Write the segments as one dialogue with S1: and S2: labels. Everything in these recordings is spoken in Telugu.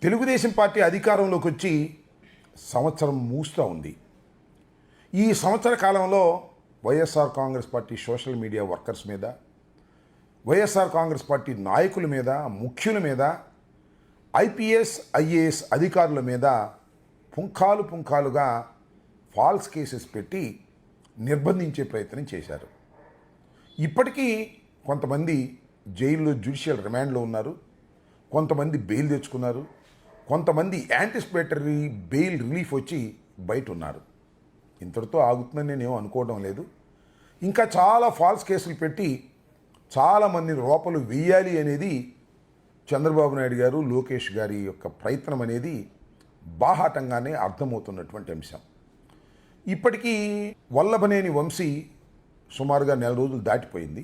S1: తెలుగుదేశం పార్టీ అధికారంలోకి వచ్చి సంవత్సరం మూస్తూ ఉంది. ఈ సంవత్సర కాలంలో YSR Congress party social media workers మీద, వైఎస్ఆర్ కాంగ్రెస్ పార్టీ నాయకుల మీద, ముఖ్యుల మీద, ఐపీఎస్ ఐఏఎస్ అధికారుల మీద పుంఖాలుగా ఫాల్స్ కేసెస్ పెట్టి నిర్బంధించే ప్రయత్నం చేశారు. ఇప్పటికీ కొంతమంది జైల్లో జ్యుడిషియల్ రిమాండ్లో ఉన్నారు, కొంతమంది బెయిల్ తెచ్చుకున్నారు, కొంతమంది యాంటిసిపేటరీ బెయిల్ రిలీఫ్ వచ్చి బయట ఉన్నారు. ఇంతటితో ఆగుతుందని నేనేం అనుకోవడం లేదు. ఇంకా చాలా ఫాల్స్ కేసులు పెట్టి చాలామంది లోపలు వేయాలి అనేది చంద్రబాబు నాయుడు గారు, లోకేష్ గారి యొక్క ప్రయత్నం అనేది బాహాటంగానే అర్థమవుతున్నటువంటి అంశం. ఇప్పటికీ వల్లభనేని వంశీ సుమారుగా 4 రోజులు దాటిపోయింది.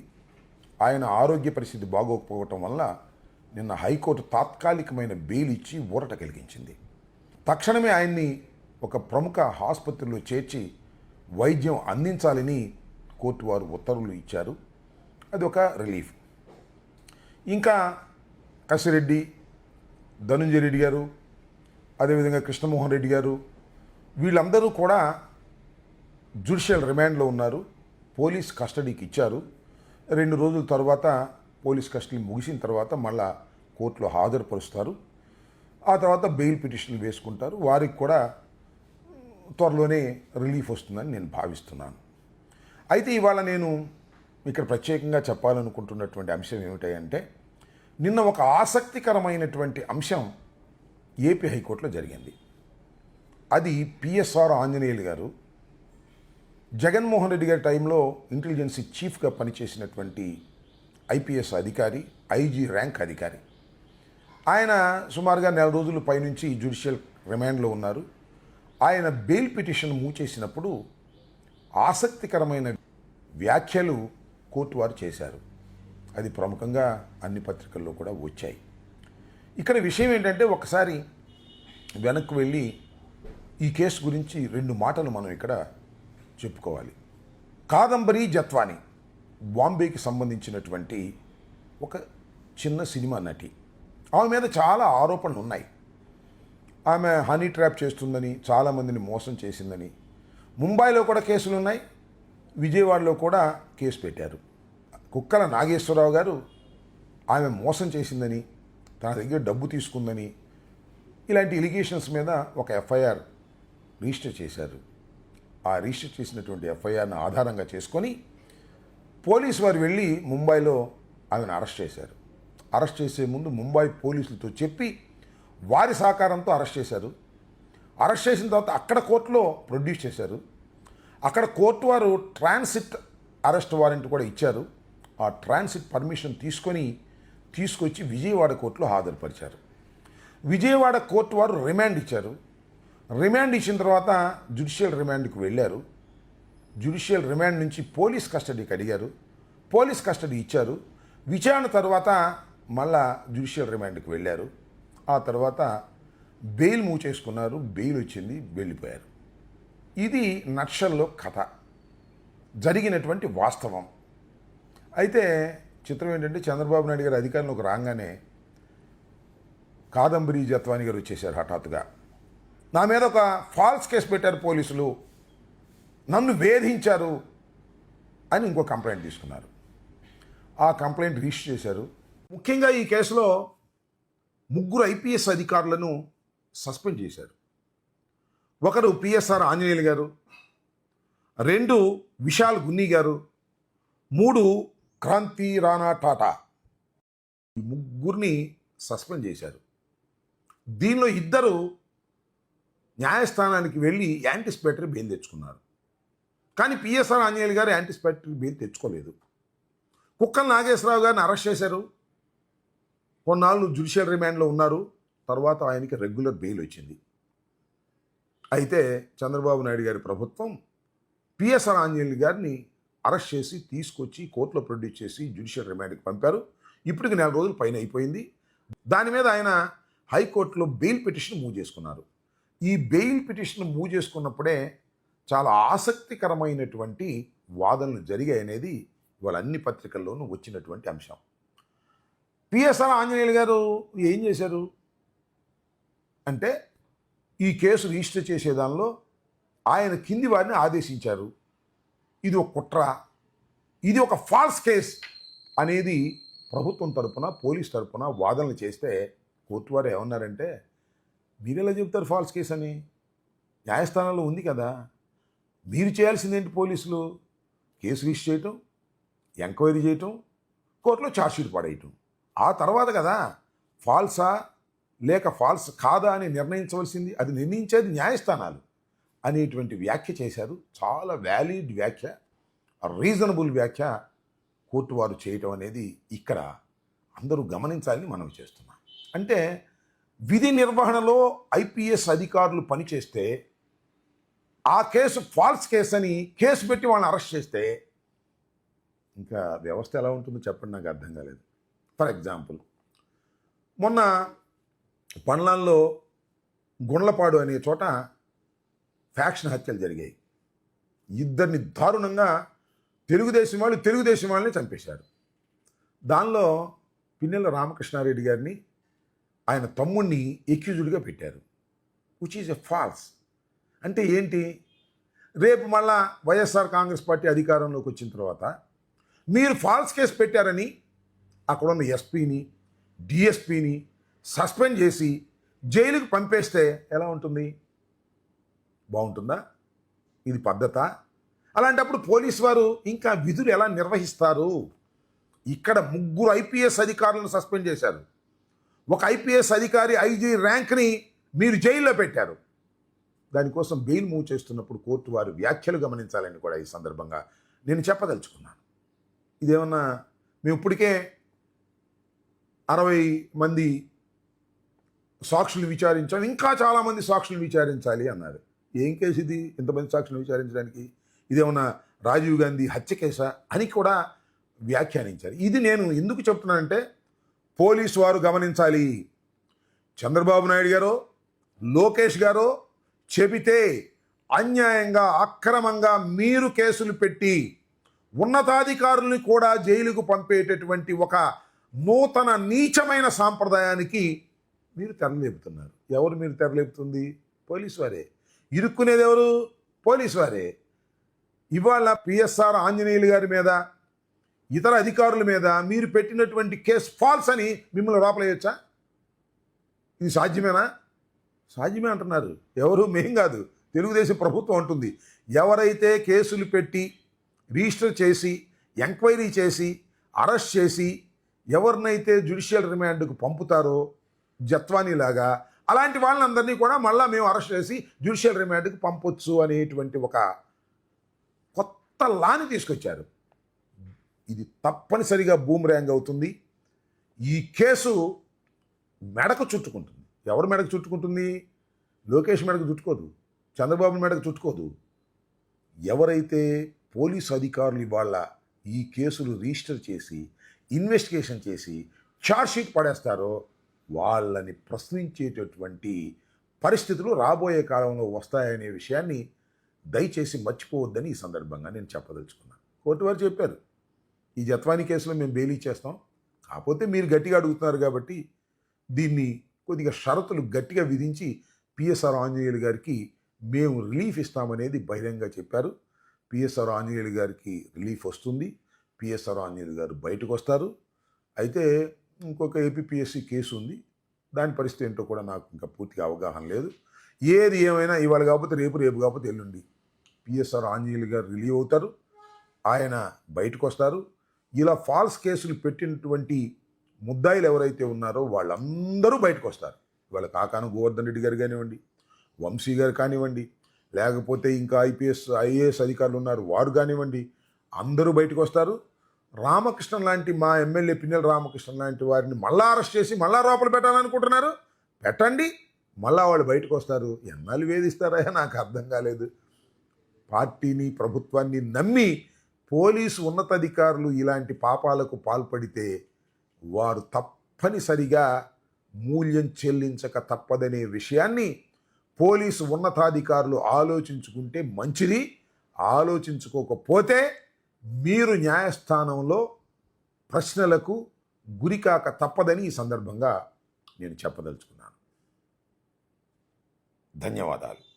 S1: ఆయన ఆరోగ్య పరిస్థితి బాగోకపోవటం వల్ల నిన్న హైకోర్టు తాత్కాలికమైన బెయిల్ ఇచ్చి ఊరట కలిగించింది. తక్షణమే ఆయన్ని ఒక ప్రముఖ ఆసుపత్రిలో చేర్చి వైద్యం అందించాలని కోర్టు వారు ఉత్తర్వులు ఇచ్చారు. అది ఒక రిలీఫ్. ఇంకా కసిరెడ్డి, ధనుంజయ రెడ్డి గారు, అదేవిధంగా కృష్ణమోహన్ రెడ్డి గారు, వీళ్ళందరూ కూడా జ్యుడిషియల్ రిమాండ్లో ఉన్నారు. పోలీస్ కస్టడీకి ఇచ్చారు. 2 రోజుల తర్వాత పోలీస్ కస్టడీ ముగిసిన తర్వాత మళ్ళా కోర్టులో హాజరుపరుస్తారు. ఆ తర్వాత బెయిల్ పిటిషన్లు వేసుకుంటారు. వారికి కూడా త్వరలోనే రిలీఫ్ వస్తుందని నేను భావిస్తున్నాను. అయితే ఇవాళ నేను ఇక్కడ ప్రత్యేకంగా చెప్పాలనుకుంటున్నటువంటి అంశం ఏమిటంటే, నిన్న ఒక ఆసక్తికరమైనటువంటి అంశం ఏపీ హైకోర్టులో జరిగింది. అది పిఎస్ఆర్ ఆంజనేయులు గారు జగన్మోహన్ రెడ్డి గారి టైంలో ఇంటెలిజెన్సీ చీఫ్గా పనిచేసినటువంటి ఐపీఎస్ అధికారి, ఐజీ ర్యాంక్ అధికారి. ఆయన సుమారుగా 4 రోజుల పైనుంచి జ్యుడిషియల్ రిమాండ్లో ఉన్నారు. ఆయన బెయిల్ పిటిషన్ మూవ్ చేసినప్పుడు ఆసక్తికరమైన వ్యాఖ్యలు కోర్టు వారు చేశారు. అది ప్రముఖంగా అన్ని పత్రికల్లో కూడా వచ్చాయి. ఇక్కడ విషయం ఏంటంటే, ఒకసారి వెనక్కి వెళ్ళి ఈ కేసు గురించి 2 మాటలు మనం ఇక్కడ చెప్పుకోవాలి. కాదంబరి జత్వాని బాంబేకి సంబంధించినటువంటి ఒక చిన్న సినిమా నటి. ఆమె మీద చాలా ఆరోపణలు ఉన్నాయి. ఆమె హనీ ట్రాప్ చేస్తుందని, చాలామందిని మోసం చేసిందని. ముంబైలో కూడా కేసులు ఉన్నాయి, విజయవాడలో కూడా కేసు పెట్టారు. కుక్కల నాగేశ్వరరావు గారు ఆమె మోసం చేసిందని, తన దగ్గర డబ్బు తీసుకుందని, ఇలాంటి ఎలిగేషన్స్ మీద ఒక ఎఫ్ఐఆర్ రిజిస్టర్ చేశారు. ఆ రిజిస్టర్ చేసినటువంటి ఎఫ్ఐఆర్ను ఆధారంగా చేసుకొని పోలీసు వారు వెళ్ళి ముంబైలో ఆమెను అరెస్ట్ చేశారు. అరెస్ట్ చేసే ముందు ముంబై పోలీసులతో చెప్పి వారి సహకారంతో అరెస్ట్ చేశారు. అరెస్ట్ చేసిన తర్వాత అక్కడ కోర్టులో ప్రొడ్యూస్ చేశారు. అక్కడ కోర్టు వారు ట్రాన్సిట్ అరెస్ట్ వారెంట్ కూడా ఇచ్చారు. ఆ ట్రాన్సిట్ పర్మిషన్ తీసుకొచ్చి విజయవాడ కోర్టులో హాజరుపరిచారు. విజయవాడ కోర్టు వారు రిమాండ్ ఇచ్చారు. రిమాండ్ ఇచ్చిన తర్వాత జ్యుడిషియల్ రిమాండ్కి వెళ్ళారు. జ్యుడిషియల్ రిమాండ్ నుంచి పోలీస్ కస్టడీకి అడిగారు. పోలీస్ కస్టడీ ఇచ్చారు. విచారణ తర్వాత మళ్ళా జ్యుడిషియల్ రిమాండ్కి వెళ్ళారు. ఆ తర్వాత బెయిల్ మూవ్ చేసుకున్నారు. బెయిల్ వచ్చింది, వెళ్ళిపోయారు. ఇది నక్షల్లో కథ, జరిగినటువంటి వాస్తవం. అయితే చిత్రం ఏంటంటే, చంద్రబాబు నాయుడు గారు అధికారంలోకి రాగానే కాదంబరి జత్వాని గారు వచ్చేసారు. హఠాత్తుగా నా మీద ఒక ఫాల్స్ కేసు పెట్టారు పోలీసులు, నన్ను వేధించారు అని ఇంకో కంప్లైంట్ తీసుకున్నారు. ఆ కంప్లైంట్ రిజిస్టర్ చేశారు. ముఖ్యంగా ఈ కేసులో 3 ఐపీఎస్ అధికారులను సస్పెండ్ చేశారు. ఒకరు పిఎస్ఆర్ ఆంజనేయులు గారు, 2 విశాల్ గున్ని గారు, 3 క్రాంతి రాణా టాటా. ఈ 3 సస్పెండ్ చేశారు. దీనిలో 2 న్యాయస్థానానికి వెళ్ళి యాంటిసిపేటరీ బెయిల్ తెచ్చుకున్నారు. కానీ పిఎస్ఆర్ ఆంజనేయులు గారు యాంటిసిపేటరీ బెయిల్ తెచ్చుకోలేదు. కుక్కల నాగేశ్వరరావు గారిని అరెస్ట్ చేశారు. కొన్నాళ్ళు జ్యుడిషియల్ రిమాండ్లో ఉన్నారు. తర్వాత ఆయనకి రెగ్యులర్ బెయిల్ వచ్చింది. అయితే చంద్రబాబు నాయుడు గారి ప్రభుత్వం పిఎస్ఆర్ ఆంజనేయులు గారిని అరెస్ట్ చేసి తీసుకొచ్చి కోర్టులో ప్రొడ్యూస్ చేసి జ్యుడిషియల్ రిమాండ్కి పంపారు. ఇప్పటికి 4 రోజులు పైన అయిపోయింది. దాని మీద ఆయన హైకోర్టులో బెయిల్ పిటిషన్ మూవ్ చేసుకున్నారు. ఈ బెయిల్ పిటిషన్ మూవ్ చేసుకున్నప్పుడే చాలా ఆసక్తికరమైనటువంటి వాదనలు జరిగాయి అనేది ఇవాళ అన్ని పత్రికల్లోనూ వచ్చినటువంటి అంశం. పిఎస్ఆర్ ఆంజనేయులు గారు ఏం చేశారు? అంటే ఈ కేసు రిజిస్టర్ చేసే దానిలో ఆయన కింది వారిని ఆదేశించారు. ఇది ఒక కుట్ర, ఇది ఒక ఫాల్స్ కేస్ అనేది ప్రభుత్వం తరపున పోలీస్ తరపున వాదనలు చేస్తే కోర్టు వారు ఏమన్నారంటే, మీరు ఎలా చెబుతారు ఫాల్స్ కేస్ అని? న్యాయస్థానంలో ఉంది కదా, మీరు చేయాల్సిందేంటి? పోలీసులు కేసు రిజిస్టర్ చేయటం, ఎంక్వైరీ చేయటం, కోర్టులో ఛార్జ్షీట్ పడేయటం. ఆ తర్వాత కదా ఫాల్సా లేక ఫాల్స్ కాదా అని నిర్ణయించవలసింది. అది నిర్ణయించేది న్యాయస్థానాలు అనేటువంటి వ్యాఖ్య చేశారు. చాలా వ్యాలిడ్ వ్యాఖ్య, రీజనబుల్ వ్యాఖ్య కోర్టు వారు చేయటం అనేది ఇక్కడ అందరూ గమనించాలని మనం చేస్తున్నాం. అంటే విధి నిర్వహణలో ఐపీఎస్ అధికారులు పనిచేస్తే ఆ కేసు ఫాల్స్ కేసు అని కేసు పెట్టి వాళ్ళని అరెస్ట్ చేస్తే ఇంకా వ్యవస్థ ఎలా ఉంటుందో చెప్పండి, నాకు అర్థం కాలేదు. ఫర్ ఎగ్జాంపుల్, మొన్న పండ్లాల్లో గుండ్లపాడు అనే చోట ఫ్యాక్షన్ హత్యలు జరిగాయి. ఇద్దరిని దారుణంగా తెలుగుదేశం వాళ్ళని చంపేశారు. దానిలో పిన్నెల రామకృష్ణారెడ్డి గారిని, ఆయన తమ్ముడిని ఎక్యూజ్డ్గా పెట్టారు, విచ్ ఈజ్ ఎ ఫాల్స్. అంటే ఏంటి? రేపు మళ్ళా వైఎస్ఆర్ కాంగ్రెస్ పార్టీ అధికారంలోకి వచ్చిన తర్వాత మీరు ఫాల్స్ కేసు పెట్టారని అక్కడున్న ఎస్పీని డిఎస్పీని సస్పెండ్ చేసి జైలుకు పంపేస్తే ఎలా ఉంటుంది? బాగుంటుందా? ఇది పద్ధత? అలాంటప్పుడు పోలీసు వారు ఇంకా విధులు ఎలా నిర్వహిస్తారు? ఇక్కడ 3 ఐపీఎస్ అధికారులను సస్పెండ్ చేశారు. ఒక ఐపీఎస్ అధికారి ఐజీ ర్యాంక్ని మీరు జైల్లో పెట్టారు. దానికోసం బెయిల్ మూవ్ చేస్తున్నప్పుడు కోర్టు వారు వ్యాఖ్యలు గమనించాలని కూడా ఈ సందర్భంగా నేను చెప్పదలుచుకున్నాను. ఇదేమన్నా మేము ఇప్పటికే 60 మంది సాక్షులు విచారించాం, ఇంకా చాలామంది సాక్షులు విచారించాలి అన్నారు. ఏం కేసు ఇది? ఇంతమంది సాక్షులు విచారించడానికి? ఇదేమన్నా రాజీవ్ గాంధీ హత్య కేసా అని కూడా వ్యాఖ్యానించారు. ఇది నేను ఎందుకు చెప్తున్నానంటే, పోలీసు వారు గమనించాలి. చంద్రబాబు నాయుడు గారో లోకేష్ గారో చెబితే అన్యాయంగా అక్రమంగా మీరు కేసులు పెట్టి ఉన్నతాధికారుల్ని కూడా జైలుకు పంపేటటువంటి ఒక నూతన నీచమైన సాంప్రదాయానికి మీరు తెరలేపుతున్నారు. ఎవరు మీరు తెరలేపుతుంది? పోలీసు వారే. ఇరుక్కునేది ఎవరు? పోలీసు వారే. ఇవాళ పిఎస్ఆర్ ఆంజనేయులు గారి మీద, ఇతర అధికారుల మీద మీరు పెట్టినటువంటి కేసు ఫాల్స్ అని మిమ్మల్ని లోపలేయచ్చా? ఇది సాధ్యమేనా? సాధ్యమే అంటున్నారు. ఎవరు? మేం కాదు, తెలుగుదేశం ప్రభుత్వం అంటుంది. ఎవరైతే కేసులు పెట్టి రిజిస్టర్ చేసి ఎంక్వైరీ చేసి అరెస్ట్ చేసి ఎవరినైతే జ్యుడిషియల్ రిమాండ్కు పంపుతారో జత్వానీలాగా, అలాంటి వాళ్ళందరినీ కూడా మళ్ళీ మేము అరెస్ట్ చేసి జ్యుడిషియల్ రిమాండ్కి పంపొచ్చు అనేటువంటి ఒక కొత్త లాని తీసుకొచ్చారు. ఇది తప్పనిసరిగా బూమ్రాంగ్ అవుతుంది. ఈ కేసు మెడకు చుట్టుకుంటుంది. ఎవరు మెడకు చుట్టుకుంటుంది? లోకేష్ మెడకు చుట్టుకోదు, చంద్రబాబు మెడకు చుట్టుకోదు. ఎవరైతే పోలీసు అధికారులు ఇవాళ ఈ కేసులు రిజిస్టర్ చేసి ఇన్వెస్టిగేషన్ చేసి ఛార్జ్షీట్ పడేస్తారో వాళ్ళని ప్రశ్నించేటటువంటి పరిస్థితులు రాబోయే కాలంలో వస్తాయనే విషయాన్ని దయచేసి మర్చిపోవద్దని ఈ సందర్భంగా నేను చెప్పదలుచుకున్నాను. కోర్టు వారు చెప్పారు, ఈ జత్వానీ కేసులో మేము బెయిల్ ఇచ్చేస్తాం, కాకపోతే మీరు గట్టిగా అడుగుతున్నారు కాబట్టి దీన్ని కొద్దిగా షరతులు గట్టిగా విధించి పిఎస్ఆర్ ఆంజనేయులు గారికి మేము రిలీఫ్ ఇస్తామనేది బహిరంగంగా చెప్పారు. పిఎస్ఆర్ ఆంజనేయులు గారికి రిలీఫ్ వస్తుంది, పిఎస్ఆర్ ఆంజనేయులు గారు బయటకు వస్తారు. అయితే ఇంకొక ఏపీపీఎస్సీ కేసు ఉంది, దాని పరిస్థితి ఏంటో కూడా నాకు ఇంకా పూర్తిగా అవగాహన లేదు. ఏది ఏమైనా ఇవాళ కాకపోతే రేపు, రేపు కాకపోతే ఎల్లుండి పిఎస్ఆర్ ఆంజనేయులు గారు రిలీవ్ అవుతారు, ఆయన బయటకు వస్తారు. ఇలా ఫాల్స్ కేసులు పెట్టినటువంటి ముద్దాయిలు ఎవరైతే ఉన్నారో వాళ్ళందరూ బయటకు వస్తారు. ఇవాళ కాకాను గోవర్ధన్ రెడ్డి గారు కానివ్వండి, వంశీ గారు కానివ్వండి, లేకపోతే ఇంకా ఐఏఎస్ అధికారులు ఉన్నారు వారు కానివ్వండి, అందరూ బయటకు వస్తారు. రామకృష్ణ లాంటి మా ఎమ్మెల్యే పిన్నెల రామకృష్ణ లాంటి వారిని మళ్ళా అరెస్ట్ చేసి మళ్ళా లోపల పెట్టాలనుకుంటున్నారు. పెట్టండి, మళ్ళా వాళ్ళు బయటకు వస్తారు. ఎన్నాళ్ళు వేధిస్తారా నాకు అర్థం కాలేదు. పార్టీని ప్రభుత్వాన్ని నమ్మి పోలీసు ఉన్నతాధికారులు ఇలాంటి పాపాలకు పాల్పడితే వారు తప్పనిసరిగా మూల్యం చెల్లించక తప్పదనే విషయాన్ని పోలీసు ఉన్నతాధికారులు ఆలోచించుకుంటే మంచిది. ఆలోచించుకోకపోతే మీరు న్యాయస్థానంలో ప్రశ్నలకు గురికాక తప్పదని ఈ సందర్భంగా నేను చెప్పదలుచుకున్నాను. ధన్యవాదాలు.